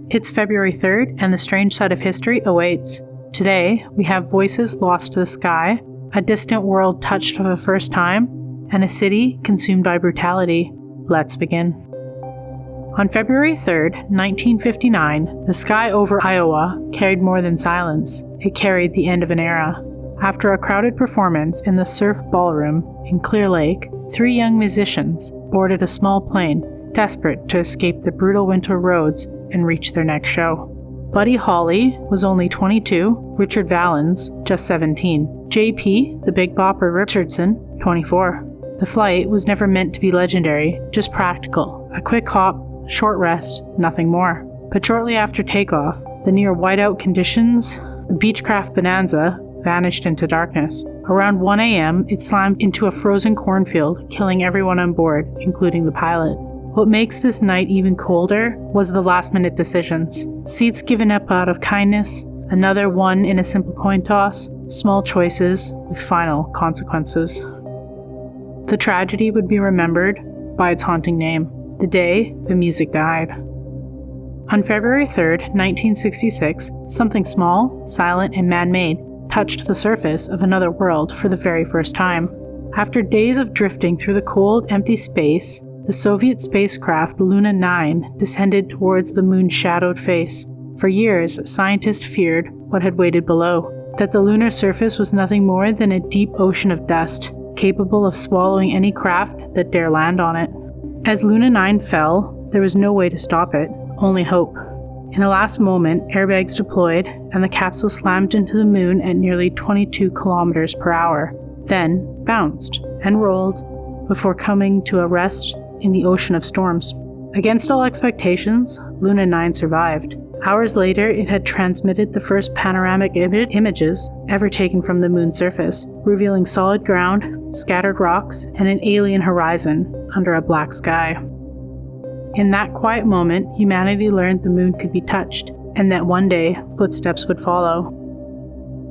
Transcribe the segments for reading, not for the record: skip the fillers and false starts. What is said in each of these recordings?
It's February 3rd, and the strange side of history awaits. Today, we have voices lost to the sky, a distant world touched for the first time, and a city consumed by brutality. Let's begin. On February 3rd, 1959, the sky over Iowa carried more than silence. It carried the end of an era. After a crowded performance in the Surf Ballroom in Clear Lake, 3 young musicians boarded a small plane, desperate to escape the brutal winter roads and reach their next show. Buddy Holly was only 22, Richard Valens just 17, JP, the Big Bopper Richardson, 24. The flight was never meant to be legendary, just practical, a quick hop, short rest, nothing more. But shortly after takeoff, the near whiteout conditions, the Beechcraft Bonanza, vanished into darkness. Around 1 a.m., it slammed into a frozen cornfield, killing everyone on board, including the pilot. What makes this night even colder was the last-minute decisions. Seats given up out of kindness, another one in a simple coin toss, small choices with final consequences. The tragedy would be remembered by its haunting name, the day the music died. On February 3rd, 1966, something small, silent, and man-made touched the surface of another world for the very first time. After days of drifting through the cold, empty space, the Soviet spacecraft Luna 9 descended towards the moon's shadowed face. For years, scientists feared what had waited below, that the lunar surface was nothing more than a deep ocean of dust, capable of swallowing any craft that dare land on it. As Luna 9 fell, there was no way to stop it, only hope. In a last moment, airbags deployed, and the capsule slammed into the moon at nearly 22 kilometers per hour, then bounced and rolled before coming to a rest in the ocean of storms. Against all expectations, Luna 9 survived. Hours later, it had transmitted the first panoramic images ever taken from the moon's surface, revealing solid ground, scattered rocks, and an alien horizon under a black sky. In that quiet moment, humanity learned the moon could be touched, and that one day, footsteps would follow.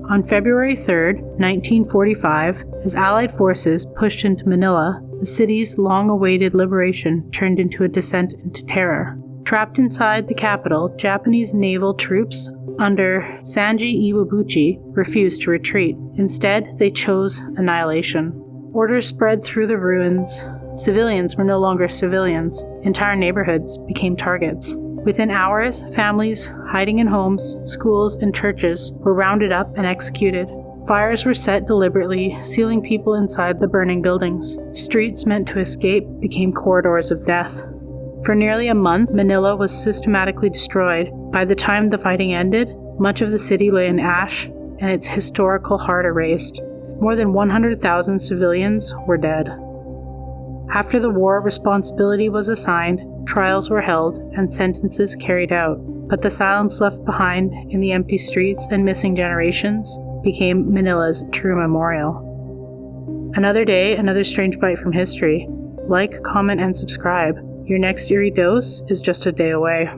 On February 3rd, 1945, as Allied forces pushed into Manila, the city's long-awaited liberation turned into a descent into terror. Trapped inside the capital, Japanese naval troops under Sanji Iwabuchi refused to retreat. Instead, they chose annihilation. Orders spread through the ruins. Civilians were no longer civilians. Entire neighborhoods became targets. Within hours, families hiding in homes, schools, and churches were rounded up and executed. Fires were set deliberately, sealing people inside the burning buildings. Streets meant to escape became corridors of death. For nearly a month, Manila was systematically destroyed. By the time the fighting ended, much of the city lay in ash and its historical heart erased. More than 100,000 civilians were dead. After the war, responsibility was assigned, trials were held, and sentences carried out. But the silence left behind in the empty streets and missing generations became Manila's true memorial. Another day, another strange bite from history. Like, comment, and subscribe. Your next Eerie dose is just a day away.